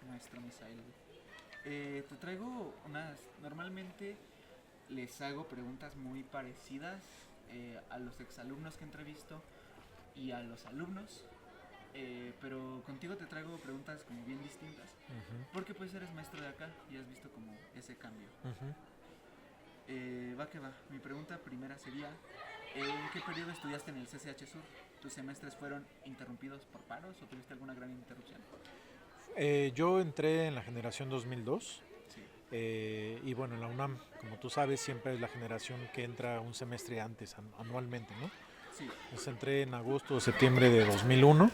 maestro Misael. Te traigo unas... Normalmente les hago preguntas muy parecidas a los exalumnos que entrevisto y a los alumnos. Pero contigo te traigo preguntas como bien distintas. Porque pues eres maestro de acá y has visto como ese cambio. Va que va. Mi pregunta primera sería: ¿en qué periodo estudiaste en el CCH Sur? ¿Tus semestres fueron interrumpidos por paros o tuviste alguna gran interrupción? Yo entré en la generación 2002 Sí. y bueno, en la UNAM, como tú sabes, siempre es la generación que entra un semestre antes, anualmente, ¿no? Sí. Entonces entré en agosto o septiembre de 2001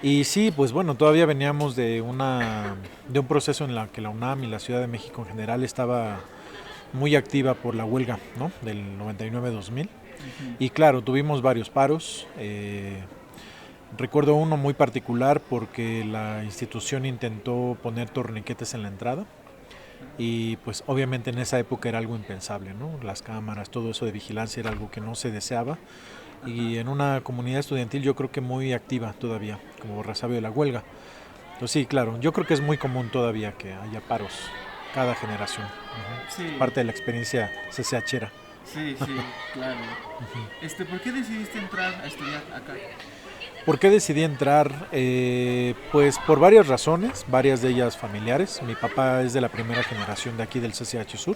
y sí, pues bueno, todavía veníamos de un proceso en el que la UNAM y la Ciudad de México en general estaba muy activa por la huelga, ¿no? Del 99-2000. Y claro, tuvimos varios paros. Recuerdo uno muy particular porque la institución intentó poner torniquetes en la entrada y pues obviamente en esa época era algo impensable, ¿no? Las cámaras, todo eso de vigilancia era algo que no se deseaba y en una comunidad estudiantil yo creo que muy activa todavía, como resabio de la huelga. Entonces sí, claro, yo creo que es muy común todavía que haya paros cada generación. Es Sí. parte de la experiencia CCHera. Sí, sí, claro. ¿Por qué decidiste entrar a estudiar acá? ¿Por qué decidí entrar? Pues por varias razones, varias de ellas familiares. Mi papá es de la primera generación de aquí del CCH Sur.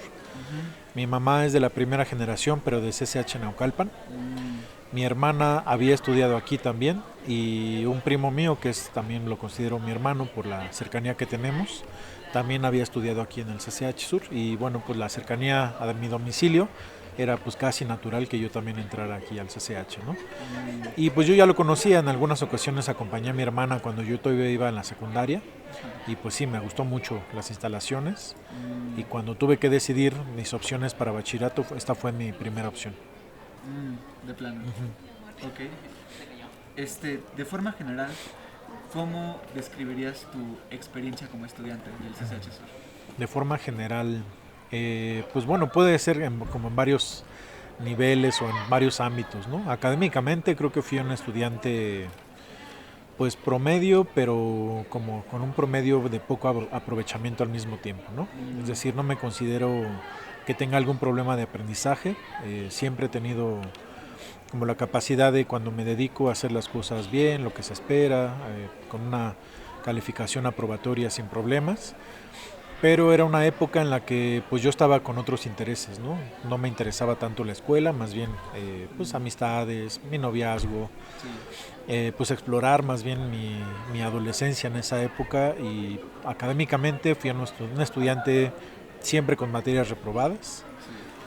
Mi mamá es de la primera generación, pero de CCH Naucalpan. Mm, Mi hermana había estudiado aquí también y un primo mío, que es, también lo considero mi hermano por la cercanía que tenemos, también había estudiado aquí en el CCH Sur y bueno, pues la cercanía a mi domicilio era pues casi natural que yo también entrara aquí al CCH, ¿no? mm, Y pues yo ya lo conocía, en algunas ocasiones acompañé a mi hermana cuando yo todavía iba en la secundaria ajá, y pues sí, me gustó mucho las instalaciones y mm, cuando tuve que decidir mis opciones para bachillerato, esta fue mi primera opción. de plano. Ok. De forma general, ¿cómo describirías tu experiencia como estudiante del CCH Sur? De forma general, pues bueno, puede ser como en varios niveles o en varios ámbitos, ¿no? Académicamente creo que fui un estudiante pues promedio, pero como con un promedio de poco aprovechamiento al mismo tiempo, ¿no? Es Mm, decir, no me considero que tenga algún problema de aprendizaje, siempre he tenido como la capacidad de cuando me dedico a hacer las cosas bien, lo que se espera, con una calificación aprobatoria sin problemas, pero era una época en la que pues yo estaba con otros intereses, ¿no? No me interesaba tanto la escuela, más bien pues mm, amistades, mi noviazgo, sí, pues explorar más bien mi adolescencia en esa época y académicamente fui un estudiante siempre con materias reprobadas.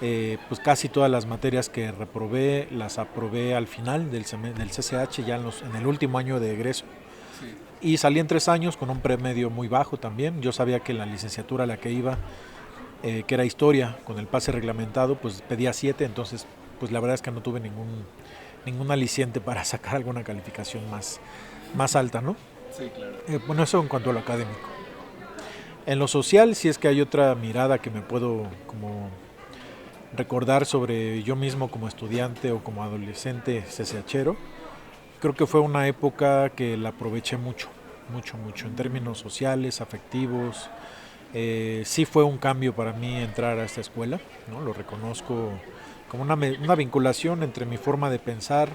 sí, Pues casi todas las materias que reprobé las aprobé al final del CCH, ya en el último año de egreso. sí. Y salí en 3 años con un promedio muy bajo también. Yo sabía que la licenciatura a la que iba, que era historia, con el pase reglamentado, pues pedía 7, entonces pues la verdad es que no tuve ningún aliciente para sacar alguna calificación más alta, ¿no? Sí, claro. Bueno, eso en cuanto a lo académico. En lo social, si es que hay otra mirada que me puedo como recordar sobre yo mismo como estudiante o como adolescente CCHero, creo que fue una época que la aproveché mucho, mucho, mucho, en Mm, términos sociales, afectivos. Sí fue un cambio para mí entrar a esta escuela, ¿no? Lo reconozco como una vinculación entre mi forma de pensar,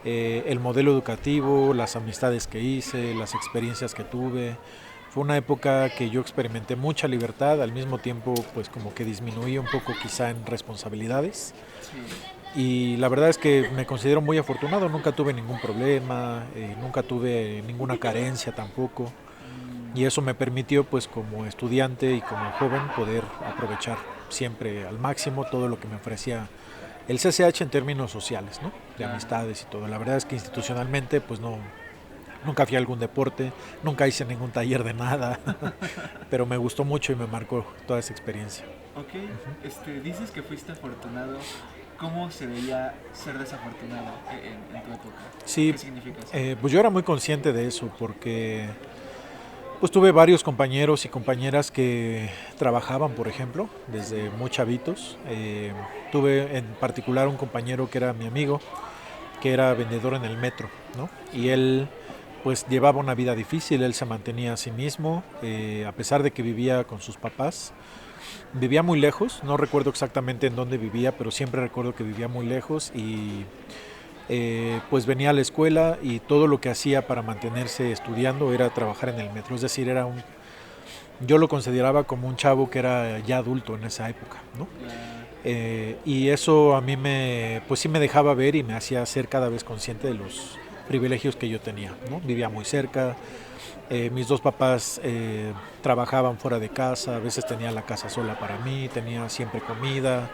el modelo educativo, las amistades que hice, las experiencias que tuve. Fue una época que yo experimenté mucha libertad, al mismo tiempo pues como que disminuí un poco quizá en responsabilidades. sí. Y la verdad es que me considero muy afortunado, nunca tuve ningún problema, nunca tuve ninguna carencia tampoco. Mm, Y eso me permitió pues como estudiante y como joven poder aprovechar siempre al máximo todo lo que me ofrecía el CCH en términos sociales, ¿no? De claro. amistades y todo. La verdad es que institucionalmente pues no, nunca fui a algún deporte, nunca hice ningún taller de nada, pero me gustó mucho y me marcó toda esa experiencia. Ok, dices que fuiste afortunado. ¿Cómo se veía ser desafortunado en tu época? Sí, ¿Qué significa eso? pues yo era muy consciente de eso porque pues tuve varios compañeros y compañeras que trabajaban, por ejemplo, desde Sí. muy chavitos. Tuve en particular un compañero que era mi amigo, que era vendedor en el metro, ¿no? Sí. Y él pues llevaba una vida difícil, él se mantenía a sí mismo, a pesar de que vivía con sus papás. Vivía muy lejos, no recuerdo exactamente en dónde vivía, pero siempre recuerdo que vivía muy lejos y pues venía a la escuela y todo lo que hacía para mantenerse estudiando era trabajar en el metro, es decir, yo lo consideraba como un chavo que era ya adulto en esa época, ¿no? Y eso a mí pues sí me dejaba ver y me hacía ser cada vez consciente de los privilegios que yo tenía, ¿no? Vivía muy cerca, mis dos papás trabajaban fuera de casa, a veces tenía la casa sola para mí, tenía siempre comida,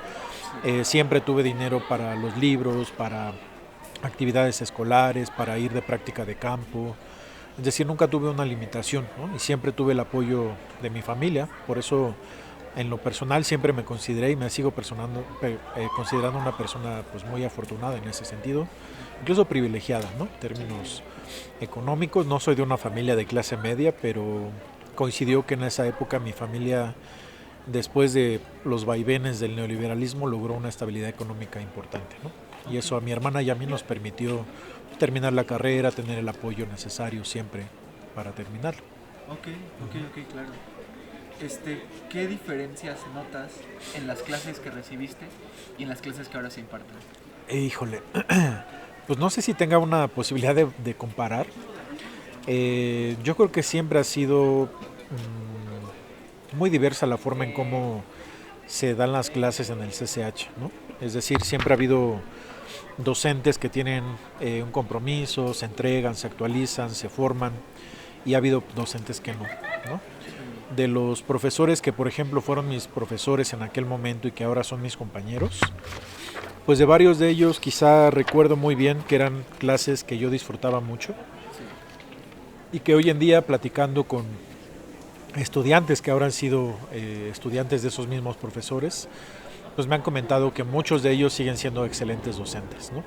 siempre tuve dinero para los libros, para actividades escolares, para ir de práctica de campo. Es decir, nunca tuve una limitación, ¿no? Y siempre tuve el apoyo de mi familia, por eso en lo personal siempre me consideré y me sigo considerando una persona pues muy afortunada en ese sentido, incluso privilegiada, ¿no? En términos económicos, no soy de una familia de clase media, pero coincidió que en esa época mi familia, después de los vaivenes del neoliberalismo, logró una estabilidad económica importante, ¿no? Y eso a mi hermana y a mí nos permitió terminar la carrera, tener el apoyo necesario siempre para terminarlo. Ok, claro. ¿Qué diferencias notas en las clases que recibiste y en las clases que ahora se imparten? Híjole, pues no sé si tenga una posibilidad de comparar. Yo creo que siempre ha sido muy diversa la forma en cómo se dan las clases en el CCH, ¿no? Es decir, siempre ha habido docentes que tienen un compromiso, se entregan, se actualizan, se forman, y ha habido docentes que ¿no? De los profesores que, por ejemplo, fueron mis profesores en aquel momento y que ahora son mis compañeros, pues de varios de ellos quizá recuerdo muy bien que eran clases que yo disfrutaba mucho y que hoy en día, platicando con estudiantes que ahora han sido estudiantes de esos mismos profesores, pues me han comentado que muchos de ellos siguen siendo excelentes docentes, ¿no?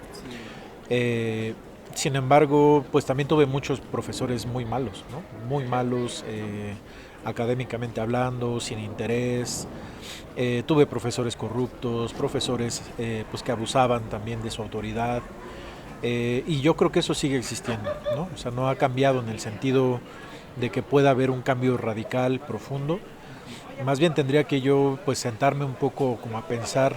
Sin embargo, pues también tuve muchos profesores muy malos, ¿no? Muy malos académicamente hablando, sin interés. Tuve profesores corruptos, profesores pues que abusaban también de su autoridad. Y yo creo que eso sigue existiendo, ¿no? O sea, no ha cambiado en el sentido de que pueda haber un cambio radical, profundo. Más bien tendría que yo pues sentarme un poco como a pensar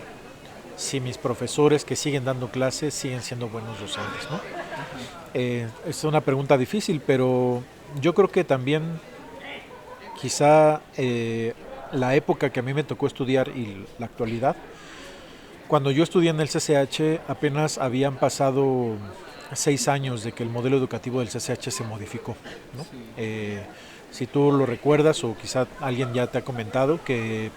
si mis profesores que siguen dando clases siguen siendo buenos docentes, ¿no? Es una pregunta difícil, pero yo creo que también quizá la época que a mí me tocó estudiar y la actualidad, cuando yo estudié en el CCH apenas habían pasado 6 años de que el modelo educativo del CCH se modificó, ¿no? Si tú lo recuerdas o quizá alguien ya te ha comentado que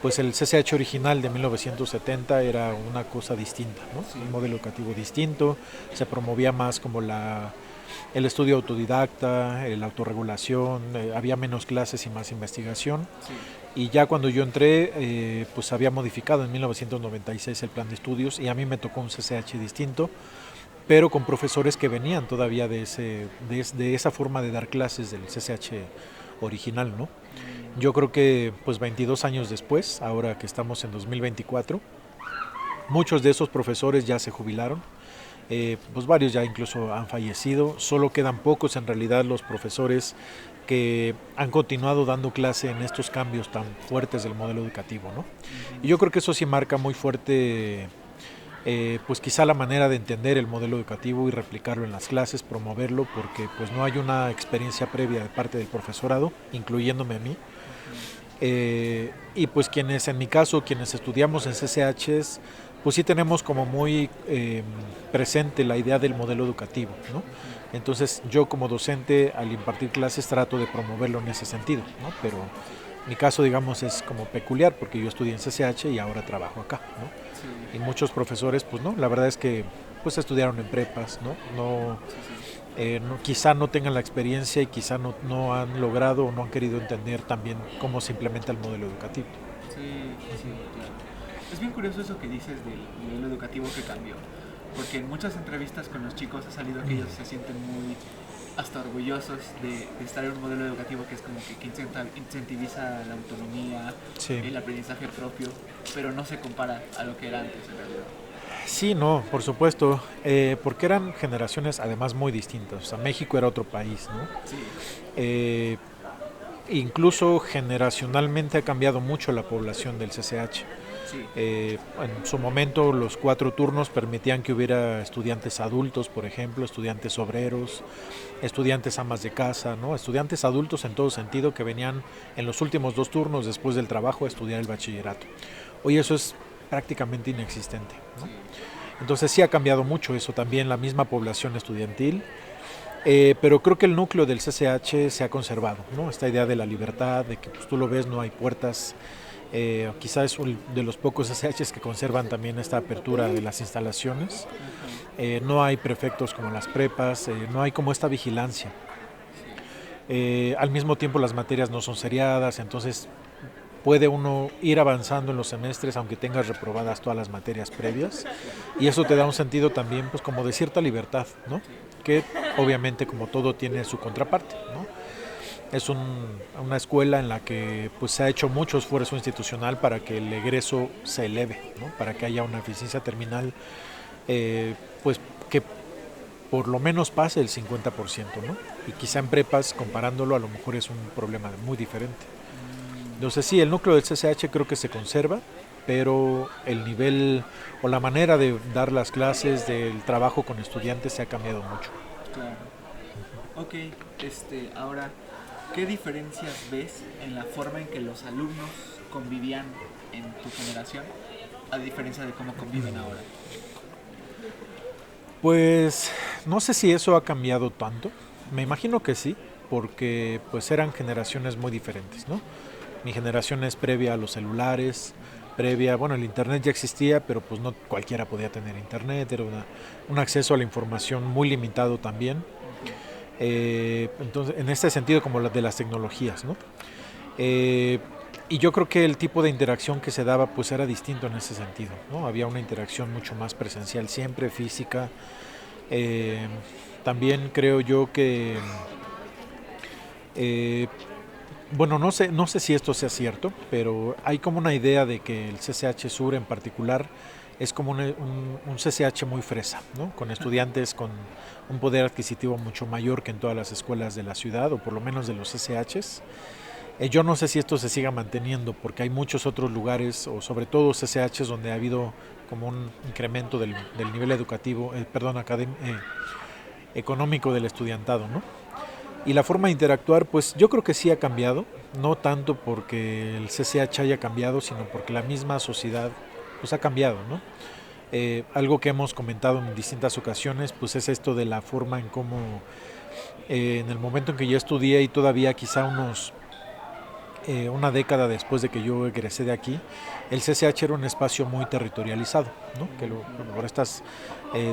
pues el CCH original de 1970 era una cosa distinta, ¿no? Un modelo educativo distinto, se promovía más como el estudio autodidacta, la autorregulación, había menos clases y más investigación. Y ya cuando yo entré, pues había modificado en 1996 el plan de estudios y a mí me tocó un CCH distinto, pero con profesores que venían todavía de esa forma de dar clases del CCH original, ¿no? Yo creo que pues 22 años después, ahora que estamos en 2024, muchos de esos profesores ya se jubilaron, pues varios ya incluso han fallecido, solo quedan pocos en realidad los profesores que han continuado dando clase en estos cambios tan fuertes del modelo educativo, ¿no? Y yo creo que eso sí marca muy fuerte pues quizá la manera de entender el modelo educativo y replicarlo en las clases, promoverlo, porque pues no hay una experiencia previa de parte del profesorado, incluyéndome a mí. Y pues quienes, en mi caso, quienes estudiamos en CCHs, pues sí tenemos como muy presente la idea del modelo educativo, ¿no? Entonces yo como docente al impartir clases trato de promoverlo en ese sentido, ¿no? Pero mi caso, digamos, es como peculiar porque yo estudié en CCH y ahora trabajo acá, ¿no? Y muchos profesores, pues no, la verdad es que pues estudiaron en prepas, ¿no? Quizá no tengan la experiencia y quizá no han logrado o no han querido entender también cómo se implementa el modelo educativo. Sí, claro. Es bien curioso eso que dices del modelo educativo que cambió, porque en muchas entrevistas con los chicos ha salido que ellos se sienten muy hasta orgullosos de estar en un modelo educativo que es como que incentiviza la autonomía, Sí. el aprendizaje propio, pero no se compara a lo que era antes en realidad. Sí, no, por supuesto, porque eran generaciones además muy distintas. O sea, México era otro país, ¿no? Sí, Eh, Incluso generacionalmente ha cambiado mucho la población del CCH. sí, En su momento los 4 turnos permitían que hubiera estudiantes adultos, por ejemplo, estudiantes obreros, estudiantes amas de casa, ¿no? Estudiantes adultos en todo sentido que venían en los últimos 2 turnos después del trabajo a estudiar el bachillerato. Hoy eso es prácticamente inexistente, ¿no? sí, Entonces sí ha cambiado mucho eso también, la misma población estudiantil. Pero creo que el núcleo del CCH se ha conservado, ¿no? Esta idea de la libertad, de que pues, tú lo ves, no hay puertas. Quizás es uno de los pocos CCHs que conservan también esta apertura de las instalaciones. ajá, No hay prefectos como las prepas, no hay como esta vigilancia. sí, Al mismo tiempo las materias no son seriadas, entonces puede uno ir avanzando en los semestres aunque tengas reprobadas todas las materias previas, y eso te da un sentido también pues como de cierta libertad, ¿no? sí, Que obviamente como todo tiene su contraparte, ¿no? Es una escuela en la que pues se ha hecho mucho esfuerzo institucional para que el egreso se eleve, ¿no? Para que haya una eficiencia terminal pues que por lo menos pase el 50%, ¿no? Y quizá en prepas, comparándolo, a lo mejor es un problema muy diferente. mm, Entonces sí, el núcleo del CCH creo que se conserva, pero el nivel o la manera de dar las clases, del trabajo con estudiantes se ha cambiado mucho. claro. Ok, ahora, ¿qué diferencias ves en la forma en que los alumnos convivían en tu generación, a diferencia de cómo conviven ahora? Pues no sé si eso ha cambiado tanto. Me imagino que sí, porque pues eran generaciones muy diferentes, ¿no? Mi generación es previa a los celulares, previa, bueno, el internet ya existía, pero pues no cualquiera podía tener internet, era un acceso a la información muy limitado también. Ujú, Entonces, en este sentido, como la de las tecnologías, ¿no? Eh, y yo creo que el tipo de interacción que se daba pues era distinto en ese sentido, ¿no? Había una interacción mucho más presencial, siempre física. Eh, También creo yo que, eh, bueno, no sé si esto sea cierto, pero hay como una idea de que el CCH Sur en particular es como un CCH muy fresa, ¿no? Con estudiantes con un poder adquisitivo mucho mayor que en todas las escuelas de la ciudad, o por lo menos de los CCHs. Yo no sé si esto se siga manteniendo, porque hay muchos otros lugares, o sobre todo CCHs, donde ha habido como un incremento del nivel educativo, perdón, económico del estudiantado, ¿no? Y la forma de interactuar, pues yo creo que sí ha cambiado, no tanto porque el CCH haya cambiado, sino porque la misma sociedad pues ha cambiado, ¿no? Algo que hemos comentado en distintas ocasiones, pues es esto de la forma en cómo en el momento en que yo estudié y todavía quizá una década después de que yo egresé de aquí, el CCH era un espacio muy territorializado, ¿no? Que por estas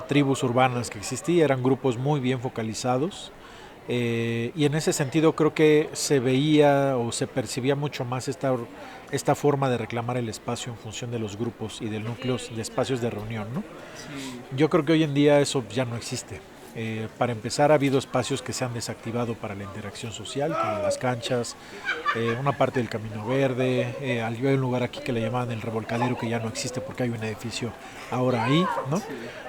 tribus urbanas que existían, eran grupos muy bien focalizados, y en ese sentido creo que se veía o se percibía mucho más esta forma de reclamar el espacio en función de los grupos y de núcleos de espacios de reunión, ¿no? sí, Yo creo que hoy en día eso ya no existe. Para empezar, ha habido espacios que se han desactivado para la interacción social, como las canchas, una parte del Camino Verde, hay un lugar aquí que le llamaban el Revolcadero que ya no existe porque hay un edificio ahora ahí, ¿no? sí,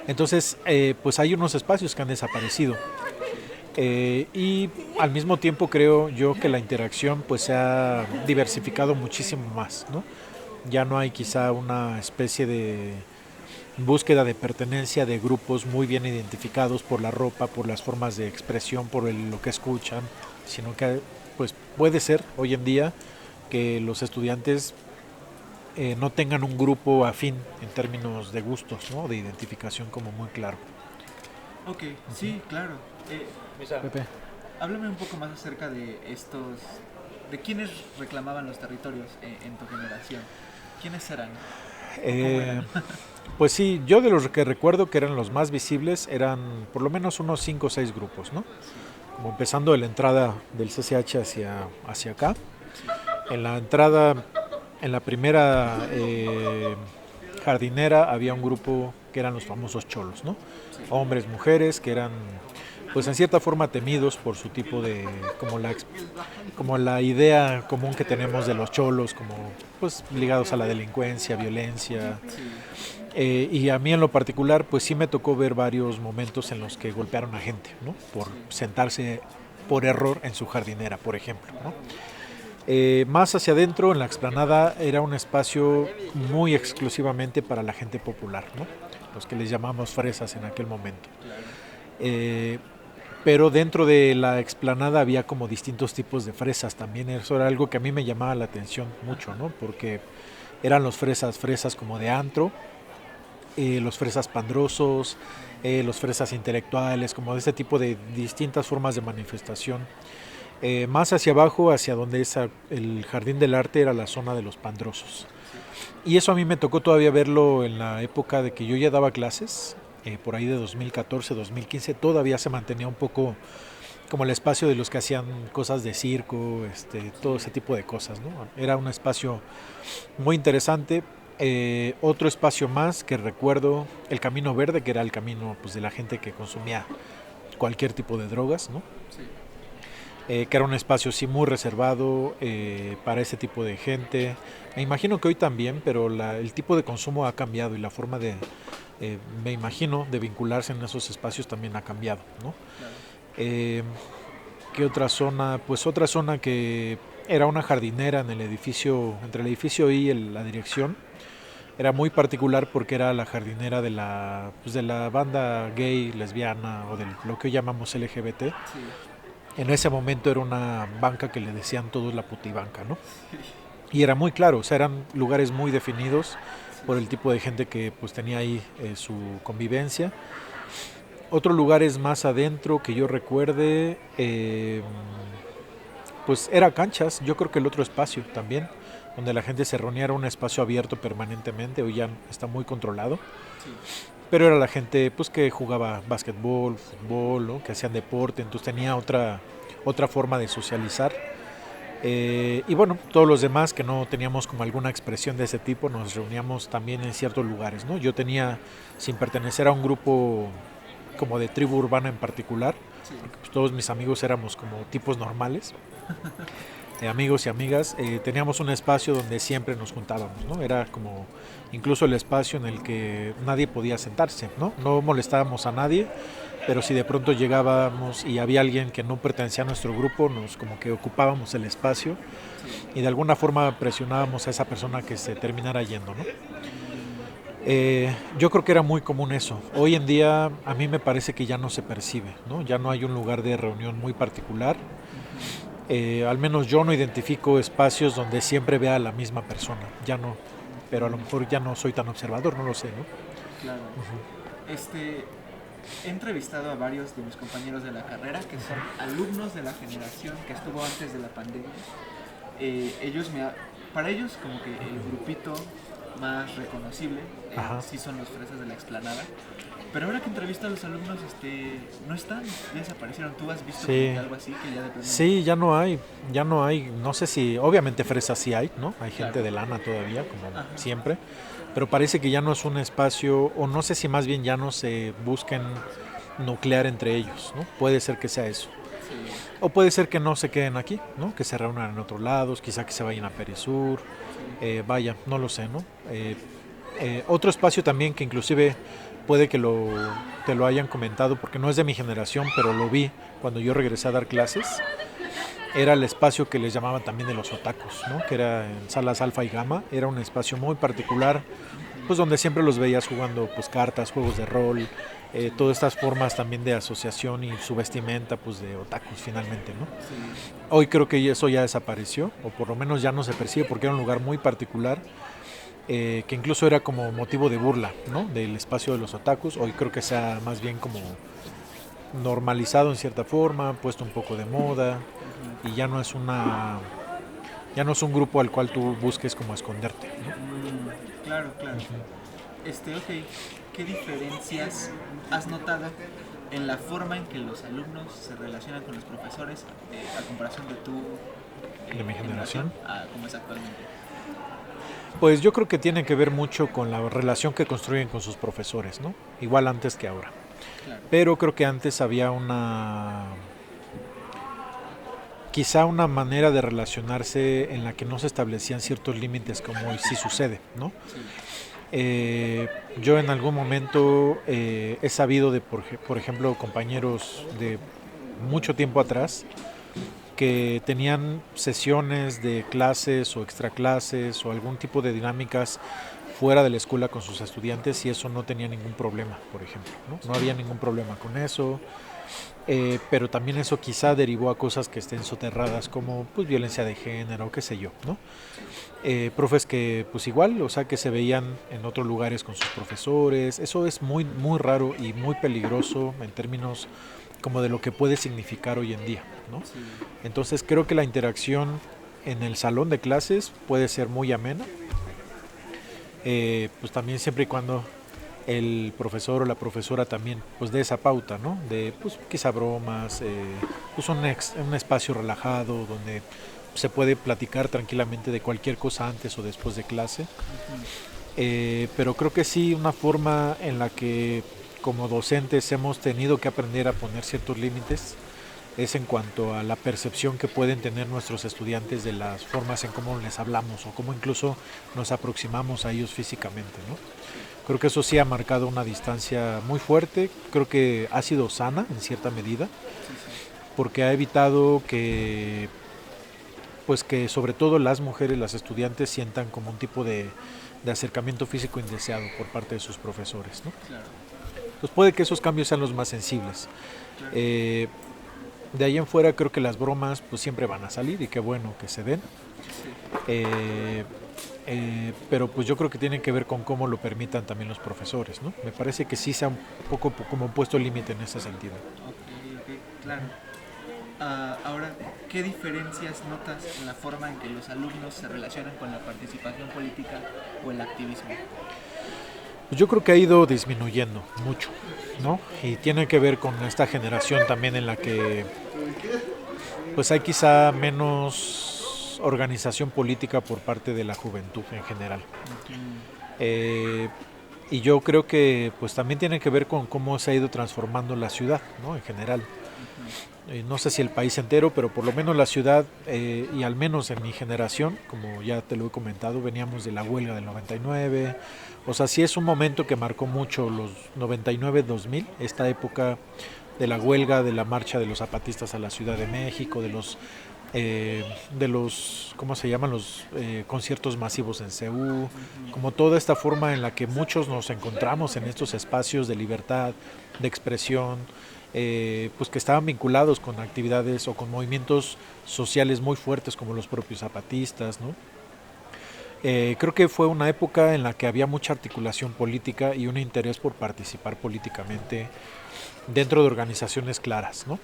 Entonces, pues hay unos espacios que han desaparecido. sí, Y al mismo tiempo creo yo que la interacción pues se ha diversificado muchísimo más, ¿no? Ya no hay quizá una especie de búsqueda de pertenencia de grupos muy bien identificados por la ropa, por las formas de expresión, por lo que escuchan, sino que pues puede ser hoy en día que los estudiantes no tengan un grupo afín en términos de gustos, ¿no? De identificación como muy claro. ok, sí, claro. Pepe. Háblame un poco más acerca de de quiénes reclamaban los territorios en tu generación. ¿Quiénes eran? ¿O cómo Eh, eran? pues sí, yo de los que recuerdo que eran los más visibles eran por lo menos unos 5 o 6 grupos, ¿no? Sí, Como empezando de la entrada del CCH hacia acá. sí, En la entrada, en la primera jardinera había un grupo que eran los famosos cholos, ¿no? sí, Hombres, mujeres, que eran pues en cierta forma temidos por su tipo de, como la idea común que tenemos de los cholos, como pues ligados a la delincuencia, violencia. Y a mí en lo particular, pues sí me tocó ver varios momentos en los que golpearon a gente, ¿no? Por sentarse por error en su jardinera, por ejemplo, ¿no? Más hacia adentro, en la explanada, era un espacio muy exclusivamente para la gente popular, ¿no? Los que les llamamos fresas en aquel momento. Pero dentro de la explanada había como distintos tipos de fresas también. Eso era algo que a mí me llamaba la atención mucho, ¿no? Porque eran los fresas como de antro, los fresas pandrosos, los fresas intelectuales, como de ese tipo de distintas formas de manifestación. Más hacia abajo, hacia donde es el Jardín del Arte, era la zona de los pandrosos. Y eso a mí me tocó todavía verlo en la época de que yo ya daba clases, por ahí de 2014, 2015, todavía se mantenía un poco como el espacio de los que hacían cosas de circo, todo ese tipo de cosas, ¿no? Era un espacio muy interesante. Otro espacio más que recuerdo, el Camino Verde, que era el camino pues, de la gente que consumía cualquier tipo de drogas, ¿no? Sí. Que era un espacio sí muy reservado para ese tipo de gente. Me imagino que hoy también, pero el tipo de consumo ha cambiado y la forma de, me imagino, de vincularse en esos espacios también ha cambiado, ¿no? Claro. ¿Qué otra zona? Pues otra zona que era una jardinera en el edificio, entre el edificio y la dirección. Era muy particular porque era la jardinera de la banda gay, lesbiana o de lo que hoy llamamos LGBT. Sí. En ese momento era una banca que le decían todos la putibanca, ¿no? Y era muy claro, o sea, eran lugares muy definidos por el tipo de gente que pues tenía ahí su convivencia. Otros lugares más adentro que yo recuerde, pues era canchas, yo creo que el otro espacio también, donde la gente se reunía, era un espacio abierto permanentemente, hoy ya está muy controlado. Sí. Pero era la gente pues que jugaba básquetbol, fútbol, ¿no? Que hacían deporte, entonces tenía otra forma de socializar. Y bueno, todos los demás que no teníamos como alguna expresión de ese tipo, nos reuníamos también en ciertos lugares, ¿no? Yo tenía, sin pertenecer a un grupo como de tribu urbana en particular, sí. Porque pues, todos mis amigos éramos como tipos normales, amigos y amigas, teníamos un espacio donde siempre nos juntábamos, ¿no? Era como incluso el espacio en el que nadie podía sentarse, ¿no? No molestábamos a nadie, pero si de pronto llegábamos y había alguien que no pertenecía a nuestro grupo, nos como que ocupábamos el espacio y de alguna forma presionábamos a esa persona que se terminara yendo, ¿no? Yo creo que era muy común eso. Hoy en día a mí me parece que ya no se percibe, ¿no? Ya no hay un lugar de reunión muy particular. Al menos yo no identifico espacios donde siempre vea a la misma persona, ya no, pero a lo mejor ya no soy tan observador, no lo sé, ¿no? Claro. He entrevistado a varios de mis compañeros de la carrera que son alumnos de la generación que estuvo antes de la pandemia. Para ellos como que el grupito más reconocible sí son los fresas de la explanada. Pero ahora que entrevisto a los alumnos, no están, ya desaparecieron. ¿Tú has visto algo así que ya de pronto? Sí, ya no hay, no sé si, obviamente fresas sí hay, ¿no? Hay gente de lana todavía, como siempre, pero parece que ya no es un espacio, o no sé si más bien ya no se busquen nuclear entre ellos, ¿no? Puede ser que sea eso. Sí. O puede ser que no se queden aquí, ¿no? Que se reúnan en otros lados, quizá que se vayan a Perisur, vaya, no lo sé, ¿no? Otro espacio también que inclusive puede que te lo hayan comentado porque no es de mi generación, pero lo vi cuando yo regresé a dar clases. Era el espacio que les llamaban también de los otakus, ¿no? Que era en salas alfa y gamma. Era un espacio muy particular, pues donde siempre los veías jugando pues cartas, juegos de rol, todas estas formas también de asociación y su vestimenta pues de otakus finalmente, ¿no? Sí. Hoy creo que eso ya desapareció, o por lo menos ya no se percibe porque era un lugar muy particular. Que incluso era como motivo de burla, ¿no? Del espacio de los otakus. Hoy creo que se ha más bien como normalizado en cierta forma, puesto un poco de moda y ya no es un grupo al cual tú busques como esconderte, ¿no? Claro. Ok, ¿qué diferencias has notado en la forma en que los alumnos se relacionan con los profesores a comparación de mi generación a cómo es actualmente? Pues yo creo que tiene que ver mucho con la relación que construyen con sus profesores, ¿no? Igual antes que ahora. Claro. Pero creo que antes había quizá una manera de relacionarse en la que no se establecían ciertos límites como hoy sí sucede, ¿no? Sí. Yo en algún momento he sabido de, por ejemplo, compañeros de mucho tiempo atrás que tenían sesiones de clases o extraclases o algún tipo de dinámicas fuera de la escuela con sus estudiantes y eso no tenía ningún problema, por ejemplo, ¿no? No había ningún problema con eso. Pero también eso quizá derivó a cosas que estén soterradas como pues violencia de género, qué sé yo, ¿no? Profes que pues igual, o sea, que se veían en otros lugares con sus profesores, eso es muy, muy raro y muy peligroso en términos como de lo que puede significar hoy en día, ¿no? Sí. Entonces creo que la interacción en el salón de clases puede ser muy amena, pues también siempre y cuando el profesor o la profesora también pues de esa pauta, ¿no? De pues quizá bromas, pues un espacio relajado donde se puede platicar tranquilamente de cualquier cosa antes o después de clase. Ujú. Pero creo que sí una forma en la que como docentes hemos tenido que aprender a poner ciertos límites es en cuanto a la percepción que pueden tener nuestros estudiantes de las formas en cómo les hablamos o cómo incluso nos aproximamos a ellos físicamente, ¿no? Creo que eso sí ha marcado una distancia muy fuerte, creo que ha sido sana en cierta medida, Sí, sí. porque ha evitado que, pues que sobre todo las mujeres, las estudiantes, sientan como un tipo de acercamiento físico indeseado por parte de sus profesores, ¿no? Claro. Entonces puede que esos cambios sean los más sensibles. Claro. Eh, de ahí en fuera creo que las bromas pues siempre van a salir y qué bueno que se den. Sí. Eh, pero pues yo creo que tienen que ver con cómo lo permitan también los profesores, ¿no? Me parece que sí se ha un poco como puesto límite en ese sentido. Ok, ok, claro. Ahora, ¿qué diferencias notas en la forma en que los alumnos se relacionan con la participación política o el activismo? Pues yo creo que ha ido disminuyendo mucho, ¿no? Y tiene que ver con esta generación también en la que pues hay quizá menos organización política por parte de la juventud en general. Ujú. Eh, y yo creo que pues también tiene que ver con cómo se ha ido transformando la ciudad, ¿no? En general. Ujú. No sé si el país entero, pero por lo menos la ciudad, y al menos en mi generación, como ya te lo he comentado, veníamos de la huelga del 99, o sea, sí es un momento que marcó mucho los 99-2000, esta época de la huelga, de la marcha de los zapatistas a la Ciudad de México, de los ¿cómo se llaman? Los conciertos masivos en Seúl, Ujú. como toda esta forma en la que muchos nos encontramos en estos espacios de libertad, de expresión, pues que estaban vinculados con actividades o con movimientos sociales muy fuertes como los propios zapatistas, ¿no? Creo que fue una época en la que había mucha articulación política y un interés por participar políticamente dentro de organizaciones claras, ¿no?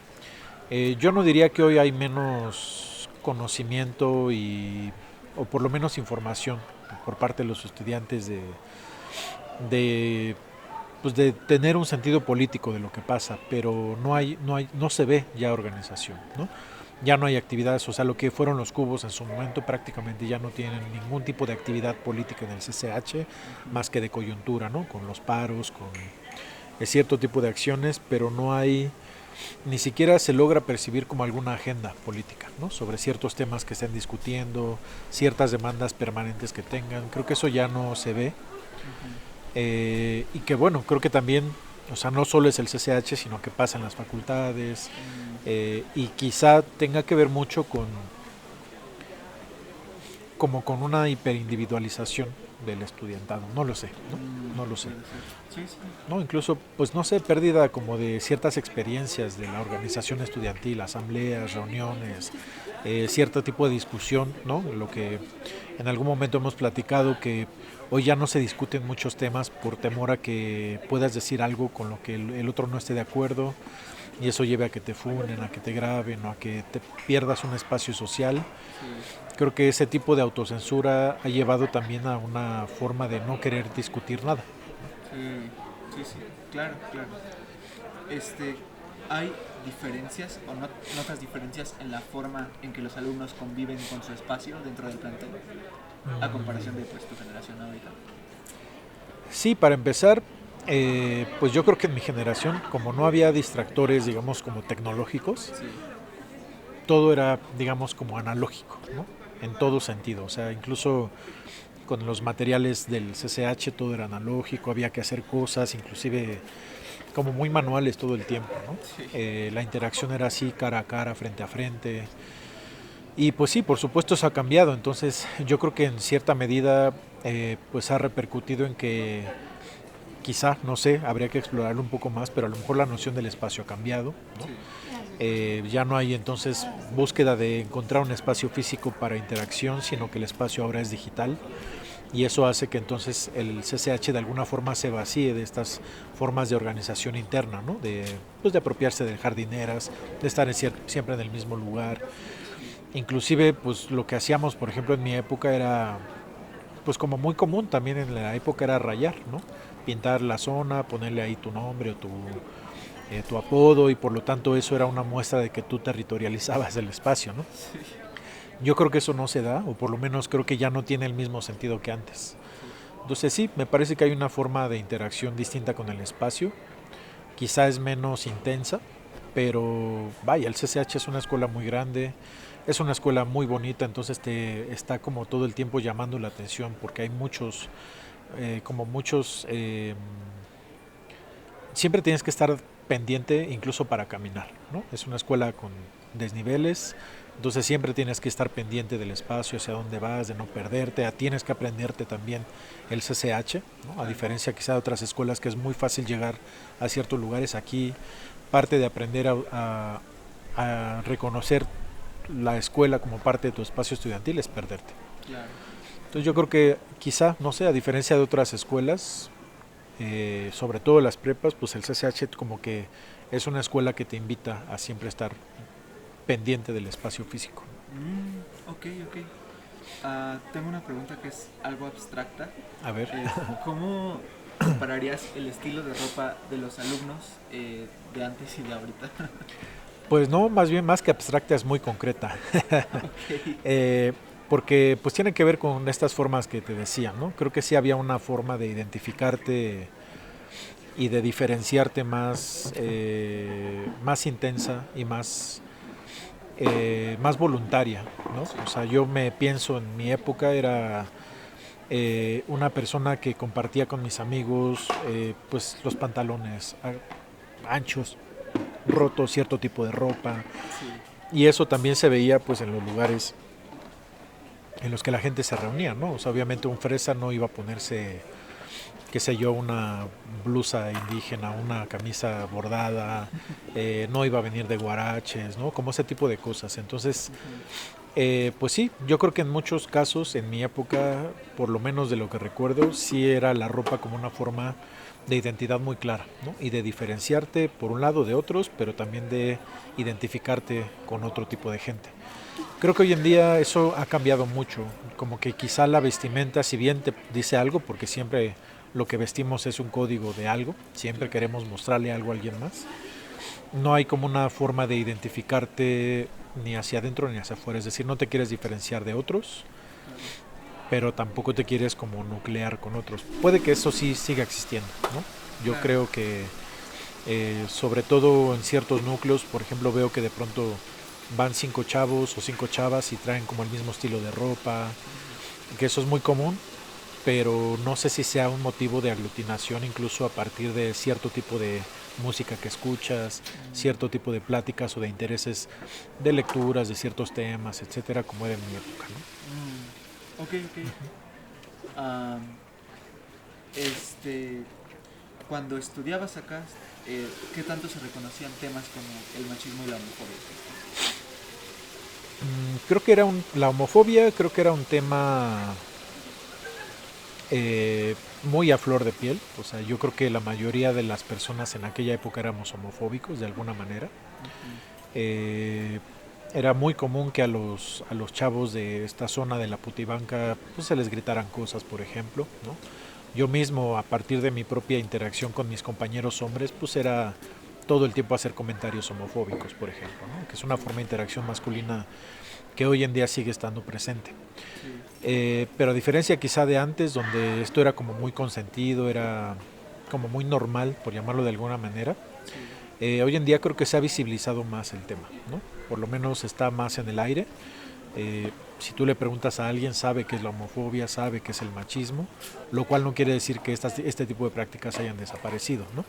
Yo no diría que hoy hay menos conocimiento o por lo menos información por parte de los estudiantes de, pues de tener un sentido político de lo que pasa, pero no se ve ya organización, ¿no? Ya no hay actividades, o sea, lo que fueron los cubos en su momento prácticamente ya no tienen ningún tipo de actividad política en el CCH, Ujú. más que de coyuntura, ¿no? Con los paros, con cierto tipo de acciones, pero no hay, ni siquiera se logra percibir como alguna agenda política, ¿no? Sobre ciertos temas que estén discutiendo, ciertas demandas permanentes que tengan. Creo que eso ya no se ve. Ujú. Y que bueno, creo que también, o sea, no solo es el CCH, sino que pasa en las facultades, Mm. y quizá tenga que ver mucho como con una hiperindividualización del estudiantado. No lo sé, ¿no? No lo sé. Puede ser. Sí, sí. No, incluso, pues no sé, pérdida como de ciertas experiencias de la organización estudiantil, asambleas, reuniones, cierto tipo de discusión, ¿no? Lo que en algún momento hemos platicado, que hoy ya no se discuten muchos temas por temor a que puedas decir algo con lo que el otro no esté de acuerdo y eso lleve a que te funen, a que te graben o a que te pierdas un espacio social. Sí. Creo que ese tipo de autocensura ha llevado también a una forma de no querer discutir nada. Sí, sí, sí, claro, claro. Este, ¿hay diferencias o notas diferencias en la forma en que los alumnos conviven con su espacio dentro del plantel a comparación de pues, tu generación ahorita? Sí, para empezar, Pues yo creo que en mi generación, como no había distractores, digamos, como tecnológicos, Sí. todo era, digamos, como analógico, ¿no? En todo sentido. O sea, incluso con los materiales del CCH todo era analógico, había que hacer cosas, inclusive como muy manuales todo el tiempo, ¿no? Sí. La interacción era así, cara a cara, frente a frente. Y pues sí, por supuesto eso ha cambiado. Entonces yo creo que en cierta medida pues ha repercutido en que quizá, no sé, habría que explorarlo un poco más, pero a lo mejor la noción del espacio ha cambiado, ¿no? Sí. Ya no hay entonces búsqueda de encontrar un espacio físico para interacción, sino que el espacio ahora es digital y eso hace que entonces el CCH de alguna forma se vacíe de estas formas de organización interna, ¿no? Pues de apropiarse de jardineras, de estar siempre en el mismo lugar. Sí. Inclusive pues lo que hacíamos, por ejemplo, en mi época era pues como muy común también en la época era rayar, ¿no? Pintar la zona, ponerle ahí tu nombre o tu apodo y por lo tanto eso era una muestra de que tú territorializabas el espacio, ¿no? Sí. Yo creo que eso no se da, o por lo menos creo que ya no tiene el mismo sentido que antes. Sí. Entonces sí, me parece que hay una forma de interacción distinta con el espacio, quizá es menos intensa, pero vaya, el CCH es una escuela muy grande, es una escuela muy bonita, entonces te está como todo el tiempo llamando la atención porque hay muchos, como muchos, siempre tienes que estar pendiente incluso para caminar, ¿no? Es una escuela con desniveles, entonces siempre tienes que estar pendiente del espacio, hacia dónde vas, de no perderte, tienes que aprenderte también el CCH, ¿no? A diferencia quizá de otras escuelas que es muy fácil llegar a ciertos lugares, aquí parte de aprender a reconocer la escuela como parte de tu espacio estudiantil es perderte. Claro. Entonces yo creo que quizá, no sé, a diferencia de otras escuelas, sobre todo las prepas, pues el CCH como que es una escuela que te invita a siempre estar pendiente del espacio físico. Ok, ok. Tengo una pregunta que es algo abstracta. A ver, ¿Cómo compararías el estilo de ropa de los alumnos de antes y de ahorita? pues no, más bien más que abstracta es muy concreta, Ok. eh, porque pues tiene que ver con estas formas que te decía, ¿no? Creo que sí había una forma de identificarte y de diferenciarte más, más intensa y más voluntaria, ¿no? Sí. O sea, yo me pienso en mi época era una persona que compartía con mis amigos pues los pantalones anchos, rotos, cierto tipo de ropa Sí. y eso también se veía pues en los lugares en los que la gente se reunía, ¿no? O sea, obviamente un fresa no iba a ponerse, qué sé yo, una blusa indígena, una camisa bordada, no iba a venir de guaraches, ¿no? Como ese tipo de cosas. Entonces, Ujú. pues sí, yo creo que en muchos casos, en mi época, por lo menos de lo que recuerdo, sí era la ropa como una forma de identidad muy clara, ¿no? Y de diferenciarte por un lado de otros, pero también de identificarte con otro tipo de gente. Creo que hoy en día eso ha cambiado mucho, como que quizá la vestimenta, si bien te dice algo, porque siempre lo que vestimos es un código de algo, siempre Claro. queremos mostrarle algo a alguien más, no hay como una forma de identificarte ni hacia adentro ni hacia afuera, es decir, no te quieres diferenciar de otros, Claro. pero tampoco te quieres como nuclear con otros. Puede que eso sí siga existiendo, ¿no? Yo Claro. creo que sobre todo en ciertos núcleos, por ejemplo, veo que de pronto van 5 chavos o 5 chavas y traen como el mismo estilo de ropa, Ujú. que eso es muy común, pero no sé si sea un motivo de aglutinación incluso a partir de cierto tipo de música que escuchas, Mm, cierto tipo de pláticas o de intereses de lecturas de ciertos temas, etcétera, como era en mi época, ¿no? ok, ok. Am, este, Cuando estudiabas acá, ¿qué tanto se reconocían temas como el machismo y la homofobia? Creo que la homofobia creo que era un tema muy a flor de piel, o sea, yo creo que la mayoría de las personas en aquella época éramos homofóbicos de alguna manera. Ujú. Eh, Era muy común que a los chavos de esta zona de la Putibanca pues, se les gritaran cosas, por ejemplo, ¿no? Yo mismo, a partir de mi propia interacción con mis compañeros hombres, pues era todo el tiempo hacer comentarios homofóbicos, por ejemplo, ¿no? Que es una Sí, forma de interacción masculina que hoy en día sigue estando presente. sí, Pero a diferencia quizá de antes, donde esto era como muy consentido, era como muy normal, por llamarlo de alguna manera. Sí. Hoy en día creo que se ha visibilizado más el tema, ¿no? Por lo menos está más en el aire. Si tú le preguntas a alguien, sabe qué es la homofobia, sabe qué es el machismo, lo cual no quiere decir que este tipo de prácticas hayan desaparecido, ¿no?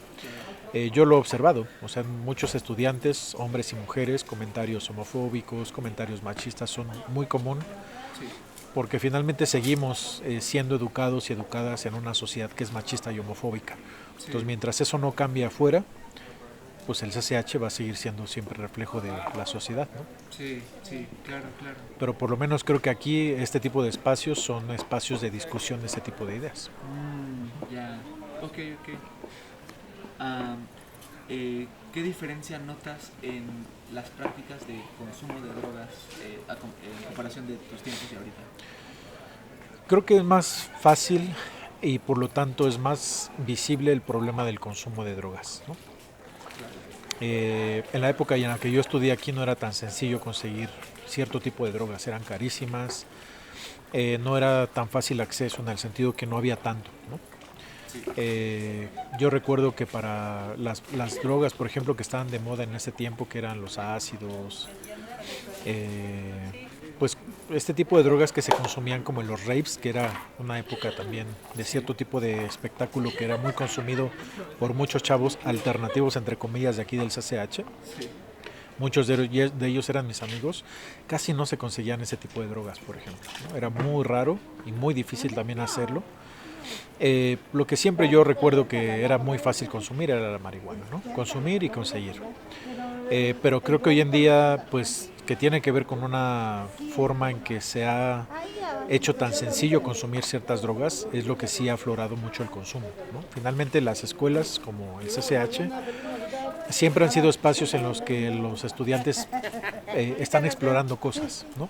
Yo lo he observado, o sea, muchos estudiantes, hombres y mujeres, comentarios homofóbicos, comentarios machistas son muy común, Sí. porque finalmente seguimos siendo educados y educadas en una sociedad que es machista y homofóbica. Entonces, Sí. mientras eso no cambie afuera, pues el CCH va a seguir siendo siempre reflejo de la sociedad, ¿no? Sí, sí, claro, claro. Pero por lo menos creo que aquí este tipo de espacios son espacios de discusión de ese tipo de ideas. Ya. Ok, ok. Am, ¿Qué diferencia notas en las prácticas de consumo de drogas en comparación de tus tiempos y ahorita? Creo que es más fácil y por lo tanto es más visible el problema del consumo de drogas, ¿no? Claro. En la época en la que yo estudié aquí no era tan sencillo conseguir cierto tipo de drogas, eran carísimas, no era tan fácil acceso en el sentido que no había tanto, ¿no? Sí. Yo recuerdo que para las drogas, por ejemplo, que estaban de moda en ese tiempo, que eran los ácidos, pues este tipo de drogas que se consumían como en los raves, que era una época también de Sí. cierto tipo de espectáculo que era muy consumido por muchos chavos alternativos, entre comillas, de aquí del CCH. Sí. Muchos de ellos eran mis amigos. Casi no se conseguían ese tipo de drogas, por ejemplo, ¿no? Era muy raro y muy difícil también hacerlo. Lo que siempre yo recuerdo que era muy fácil consumir era la marihuana, ¿no? Consumir y conseguir. Pero creo que hoy en día, pues, que tiene que ver con una forma en que se ha hecho tan sencillo consumir ciertas drogas, es lo que sí ha aflorado mucho el consumo, ¿no? Finalmente las escuelas como el CCH siempre han sido espacios en los que los estudiantes están explorando cosas, ¿no?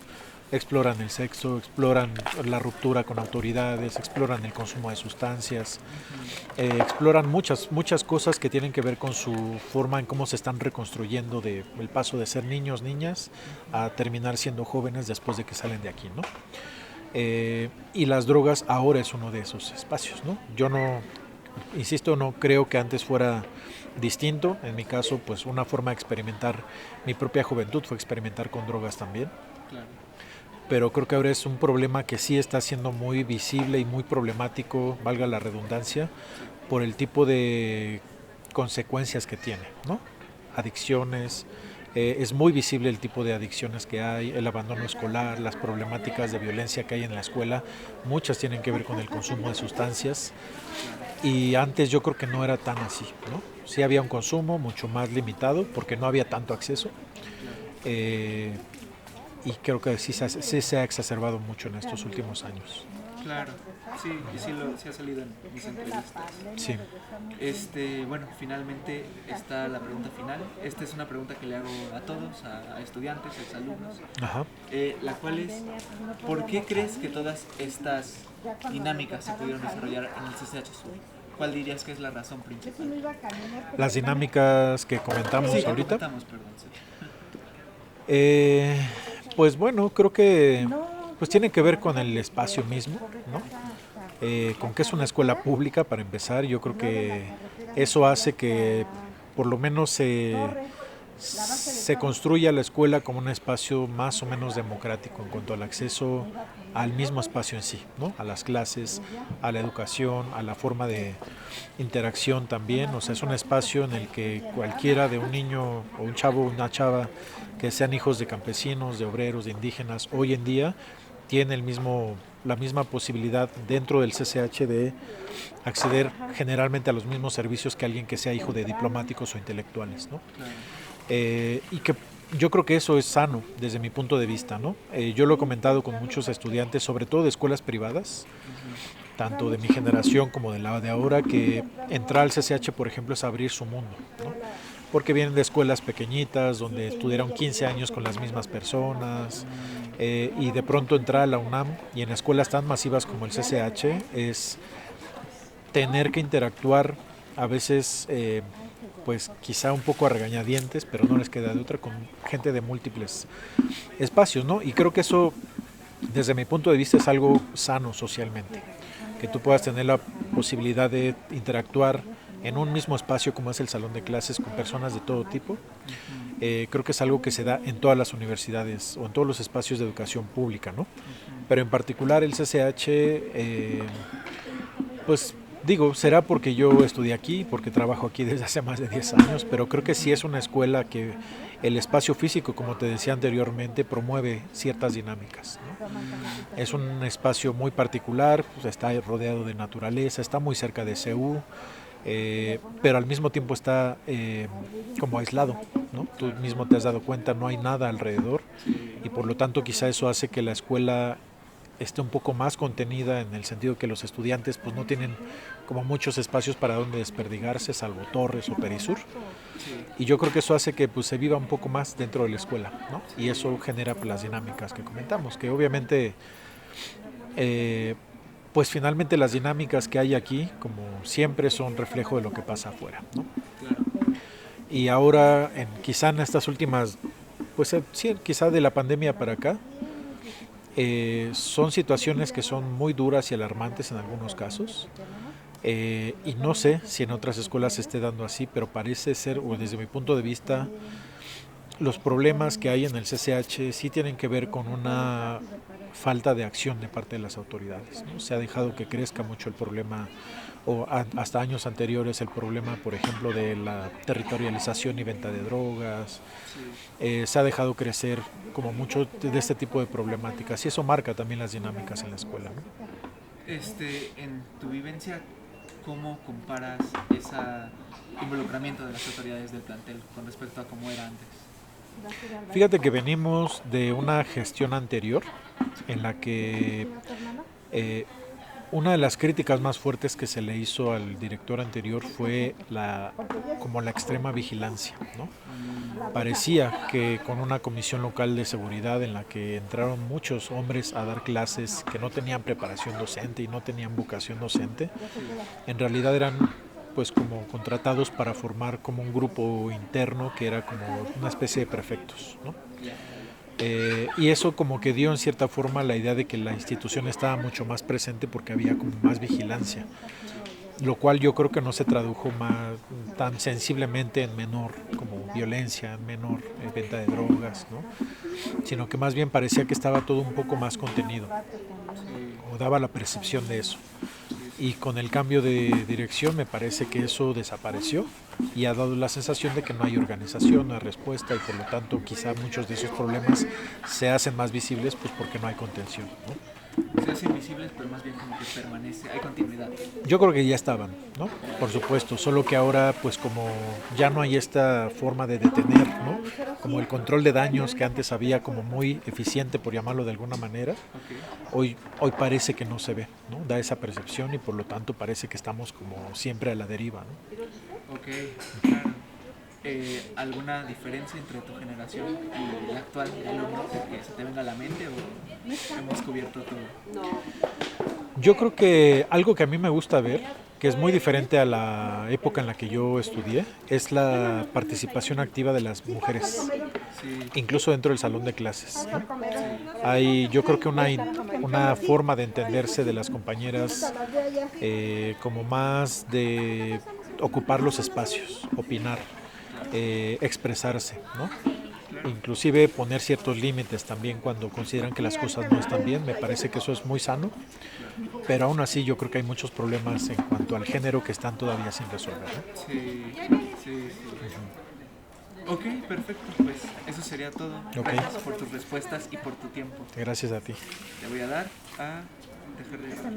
Exploran el sexo, exploran la ruptura con autoridades, exploran el consumo de sustancias, exploran muchas cosas que tienen que ver con su forma en cómo se están reconstruyendo de el paso de ser niños, niñas, a terminar siendo jóvenes después de que salen de aquí, ¿no? Y las drogas ahora es uno de esos espacios, ¿no? Yo no, insisto, no creo que antes fuera distinto. En mi caso, pues una forma de experimentar mi propia juventud fue experimentar con drogas también. Claro. Pero creo que ahora es un problema que sí está siendo muy visible y muy problemático, valga la redundancia, Sí. por el tipo de consecuencias que tiene, ¿no? Adicciones, es muy visible el tipo de adicciones que hay, el abandono escolar, las problemáticas de violencia que hay en la escuela, muchas tienen que ver con el consumo de sustancias y antes yo creo que no era tan así, ¿no? Sí había un consumo mucho más limitado porque no había tanto acceso. Claro. Eh, y creo que sí se ha exacerbado mucho en estos últimos años. Claro. Sí, y sí ha salido en mis entrevistas. Sí. Bueno, finalmente está la pregunta final. Esta es una pregunta que le hago a todos, a estudiantes, a exalumnos, Ajá. la cual es, ¿por qué crees que todas estas dinámicas se pudieron desarrollar en el CCH Sur? ¿Cuál dirías que es la razón principal? Las dinámicas que comentamos Sí, que ahorita. comentamos, perdón. Sí. Eh, pues bueno, creo que pues tiene que ver con el espacio mismo, ¿no? Con que es una escuela pública para empezar. Yo creo que eso hace que por lo menos se construya la escuela como un espacio más o menos democrático en cuanto al acceso al mismo espacio en sí, ¿no? A las clases, a la educación, a la forma de interacción también. O sea, es un espacio en el que cualquiera de un niño o un chavo o una chava que sean hijos de campesinos, de obreros, de indígenas, hoy en día tiene la misma posibilidad dentro del CCH de acceder generalmente a los mismos servicios que alguien que sea hijo de diplomáticos o intelectuales, ¿no? Claro. Y que yo creo que eso es sano desde mi punto de vista, ¿no? Yo lo he comentado con muchos estudiantes, sobre todo de escuelas privadas, tanto de mi generación como de la de ahora, que entrar al CCH, por ejemplo, es abrir su mundo, ¿no? Porque vienen de escuelas pequeñitas, donde estudiaron 15 años con las mismas personas, y de pronto entrar a la UNAM y en escuelas tan masivas como el CCH es tener que interactuar a veces, pues quizá un poco a regañadientes, pero no les queda de otra, con gente de múltiples espacios, ¿no? Y creo que eso, desde mi punto de vista, es algo sano socialmente. que tú puedas tener la posibilidad de interactuar en un mismo espacio como es el salón de clases con personas de todo tipo. Creo que es algo que se da en todas las universidades o en todos los espacios de educación pública, ¿no? Pero en particular el CCH, pues digo, será porque yo estudié aquí, porque trabajo aquí desde hace más de 10 años, pero creo que sí es una escuela que el espacio físico, como te decía anteriormente, promueve ciertas dinámicas, ¿no? Es un espacio muy particular, pues está rodeado de naturaleza, está muy cerca de CU, pero al mismo tiempo está como aislado, ¿no? Tú mismo te has dado cuenta, no hay nada alrededor y por lo tanto quizá eso hace que la escuela esté un poco más contenida en el sentido que los estudiantes pues no tienen como muchos espacios para donde desperdigarse, salvo Torres o Perisur. Y yo creo que eso hace que pues se viva un poco más dentro de la escuela, ¿no? Y eso genera pues, las dinámicas que comentamos, que obviamente pues finalmente las dinámicas que hay aquí, como siempre, son reflejo de lo que pasa afuera, ¿no? Y ahora, quizá en estas últimas, pues sí, quizá de la pandemia para acá, son situaciones que son muy duras y alarmantes en algunos casos. Y no sé si en otras escuelas se esté dando así, pero parece ser, o desde mi punto de vista, los problemas que hay en el CCH sí tienen que ver con una falta de acción de parte de las autoridades, ¿no? Se ha dejado que crezca mucho el problema, o hasta años anteriores el problema, por ejemplo, de la territorialización y venta de drogas. Se ha dejado crecer como mucho de este tipo de problemáticas y eso marca también las dinámicas en la escuela, ¿no? En tu vivencia, ¿cómo comparas ese involucramiento de las autoridades del plantel con respecto a cómo era antes? Fíjate que venimos de una gestión anterior en la que una de las críticas más fuertes que se le hizo al director anterior fue como la extrema vigilancia, ¿no? Parecía que con una comisión local de seguridad en la que entraron muchos hombres a dar clases que no tenían preparación docente y no tenían vocación docente, en realidad eran pues como contratados para formar como un grupo interno que era como una especie de prefectos, ¿no? Y eso como que dio en cierta forma la idea de que la institución estaba mucho más presente porque había como más vigilancia, lo cual yo creo que no se tradujo tan sensiblemente en menor como violencia, en menor venta de drogas, ¿no? Sino que más bien parecía que estaba todo un poco más contenido, o daba la percepción de eso. Y con el cambio de dirección me parece que eso desapareció y ha dado la sensación de que no hay organización, no hay respuesta y por lo tanto quizá muchos de esos problemas se hacen más visibles pues porque no hay contención, ¿no? Se hacen visibles, pero más bien como que permanece, hay continuidad. Yo creo que ya estaban, ¿no? Por supuesto, solo que ahora pues como ya no hay esta forma de detener, ¿no? Como el control de daños que antes había como muy eficiente, por llamarlo de alguna manera, hoy parece que no se ve, ¿no? Da esa percepción y por lo tanto parece que estamos como siempre a la deriva, ¿no? Ok, claro. ¿Alguna diferencia entre tu generación y la actual de alumnos que se te venga a la mente o hemos cubierto todo? Yo creo que algo que a mí me gusta ver, que es muy diferente a la época en la que yo estudié, es la participación activa de las mujeres, incluso dentro del salón de clases, ¿no? Hay, yo creo que una forma de entenderse de las compañeras como más de ocupar los espacios, opinar, expresarse, ¿no? Inclusive poner ciertos límites también cuando consideran que las cosas no están bien. Me parece que eso es muy sano, pero aún así yo creo que hay muchos problemas en cuanto al género que están todavía sin resolver, ¿no? Sí. Ok, perfecto, pues eso sería todo. Gracias por tus respuestas y por tu tiempo. Gracias a ti. Te voy a dar a dejar de